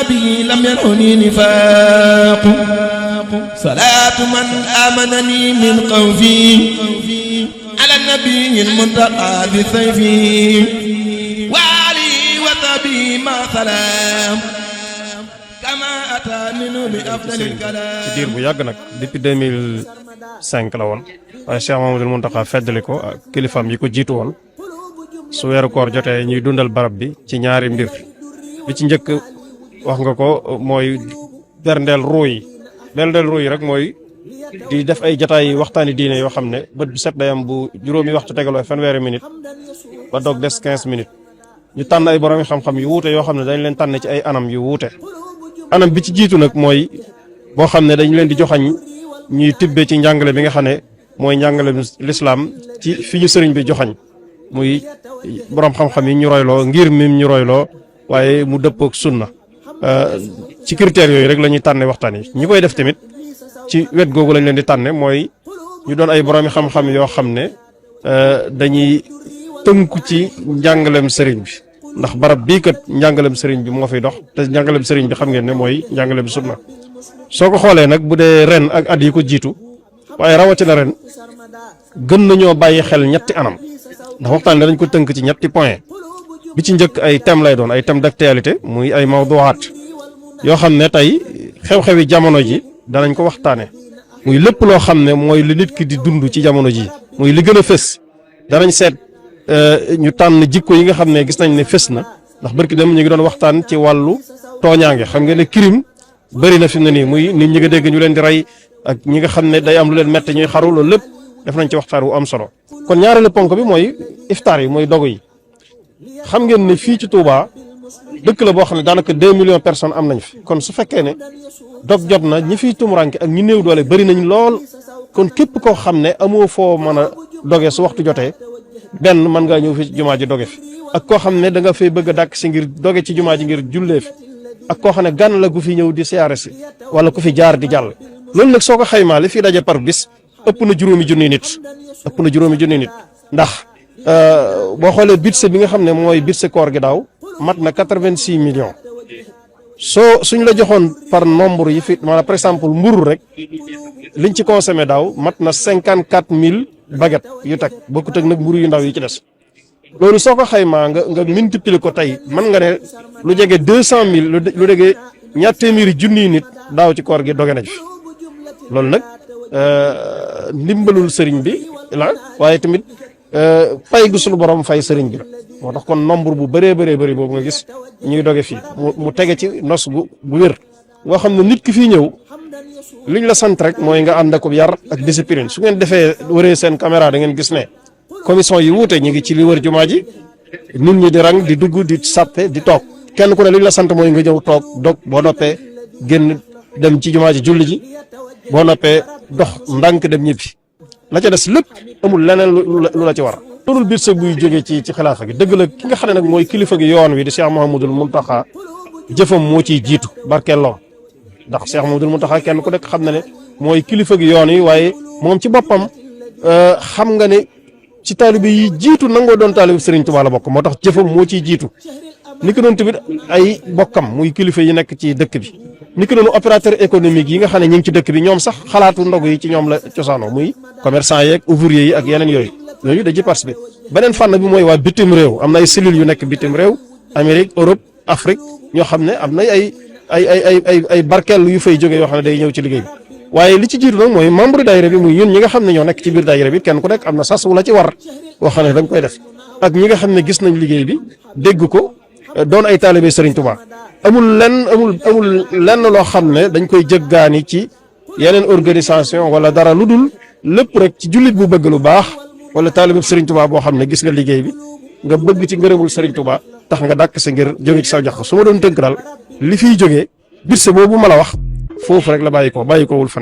به لم ينعني نفاق صلاة من آمنني من خوفي على النبي المنتقى بسيفي وعلي وصحبه مع سلام كما أتى منه بأفضل الكلام. ci diir bu yàgg nag depuis 2005 la woon waaye Cheikh Mamadou Mountakha feddali ko ak kilifaam yi ko jiitu woon su weeru koor jotee ñuy dundal barab bi ci ñaari mbir bi ci njëkk wax nga ko mooy berndeel ruu yi rek mooy di def ay jataay waxtaani diine yoo xam ne bët bu set day am bu juróomi waxtu tegaloo fanweeri minute ba dog des 15 minutes ñu tànn ay borom xam-xam yu wuute yoo xam ne dañ leen tànn ci ay anam yu wuute anam bi ci jiitu nag mooy boo xam ne dañ leen di joxañ ñuy tibbe ci njàngale bi nga xam ne mooy njàngale lislaam ci fi ñu sëriñ bi joxañ muy borom xam-xam yi ñu royloo ngir mim ñu royloo waaye mu dëppook sunna ci critères yooyu rek la ñuy tànne waxtaan yi ñi koy def tamit ci wet googu lañ leen di tànne mooy ñu doon ay boroomi xam-xam yoo xam ne dañuy tënku ci njàngalem sëriñ bi ndax barab bii kat njàngalem sëriñ bi moo fiy dox te njàngalem sëriñ bi xam ngeen ne mooy njàngalem sunna soo ko xoolee nag bu dee ren ak at yi ko jiitu waaye rawatina ren gën nañoo bàyyi xel ñetti anam ndax waxtaan dañ ko tënk ci ñetti point bi ci njëkk ay thème lay doon ay thème d'actualité muy ay mawduwaat yoo xam ne tey xew-xewi jamono ji danañ ko waxtaane muy lépp loo xam ne mooy li nit ki di dund ci jamono ji muy li gën a fës danañ seet ñu tànn jikko yi nga xam ne gis nañ ne fës na ndax barki dem ñu ngi doon waxtaan ci wàllu tooñaange xam nga ne crime bëri na fi mu ne nii muy nit ñi nga dégg ñu leen di rey ak ñi nga xam ne day am lu leen metti ñuy xaru loolu lépp def nañ ci waxtaan wu am solo kon ñaareelu ponk bi mooy iftaar yi mooy dogu yi xam ngeen ne fii ci Touba dëkk la boo xam ne daanaka 2 millions personnes am nañ fi kon su fekkee ne dog jot na ñi fiy tumuranke ak ñi néew doole bëri nañ lool kon képp koo xam ne amoo foo mën a doge su waxtu jotee benn mën ngaa ñëw fi jumaa ji doge fi ak koo xam ne da nga fay bëgg a dàkk si ngir doge ci jumaa ji ngir jullee fi ak koo xam ne gan la gu fi ñëw di siyaare si wala ku fi jaar di jàll loolu nag soo ko xaymaa li fii daje par bis ëpp na juróomi junni nit ndax boo xoolee budget bi nga xam ne mooy budget koor gi daaw mat na 86 millions suñ la joxoon par nombre yi fi maanaam par exemple mburu rek liñ ci consommé daaw mat na 54000 baguettes yu teg bokkut ak nag mburu yu ndaw yi ci des loolu soo ko xaymaa nga multiplier ko tey mën nga ne lu jege 200000 lu jege ñaar téeméeri junniy nit daaw ci koor gi doge nañ fi loolu nag ndimbalul sëriñ bi la waaye tamit pay gu sunu borom fay sëriñ bi la moo tax kon nombre bu bëree bëri boobu nga gis ñuy doge fii mu tege ci nos bu wér ngoo xam ne nit ki fii ñëw liñ la sant rek mooy nga ànd ak yar ak discipline su ngeen defee wëree seen caméra da ngeen gis ne commission yi wuute ñu ngi ci li wër jumaa ji nit ñi di rang di dugg di sàppe di toog kenn ku ne liñ la sant mooy nga ñëw toog dog boo noppee génn dem ci jumaa ji julli ji boo noppee dox ndànk dem ñibbi la ca des lépp amul leneen lu la ci war loolu biir sa buy jógee ci xilaafa gi dëgg la ki nga xam ne nag mooy kilifa gi yoon wi di Cheikh Mouhamadoul Mountakha jëfam moo ciy jiitu barkeelloom ndax Cheikh Mouhamadoul Mountakha kenn ku nekk xam na ne mooy kilifa gi yoon wi waaye moom ci boppam xam nga ne ci taalibe yi jiitu nangoo doon taalibe Serigne Touba la bokk moo tax jëfam moo ciy jiitu ni ko doon tamit ay bokkam muy kilifa yi nekk ci dëkk bi ni ko doon opérateur économique yi nga xam ne ñu ngi ci dëkk bi ñoom sax xalaatu ndogu yi ci ñoom la cosaanoo muy commerçant yeeg ouvrier yi ak yeneen yooyu da ci participer beneen fànn bi mooy waa bitim réew am na ay cellules yu nekk bitim réew Amérique Europe Afrique ñoo xam ne am na ay barkeel yu fay jógee yoo xam ne day ñëw ci liggéey bi waaye li ci jiitu nag mooy membre daayira bi muy ñun ñi nga xam ne ñoo nekk ci biir daayira bi kenn ku nekk am na sas wu la ci war boo xam ne da nga koy def ak ñi nga xam ne gis nañ liggéey bi dégg ko doon ay taalibe Serigne Touba amul lenn loo xam ne dañ koy jëggaani ci yeneen organisation wala dara lu dul lépp rek ci jullit bu bëgg lu baax wala taalibe Serigne Touba boo xam ne gis nga liggéey bi nga bëgg ci ngërëmul Serigne Touba tax nga dàkk sa ngir jóge ci sa jox su ma doon tënk daal li fiy jógee birse boobu ma la wax foofu rek la bàyyi ko wul faneen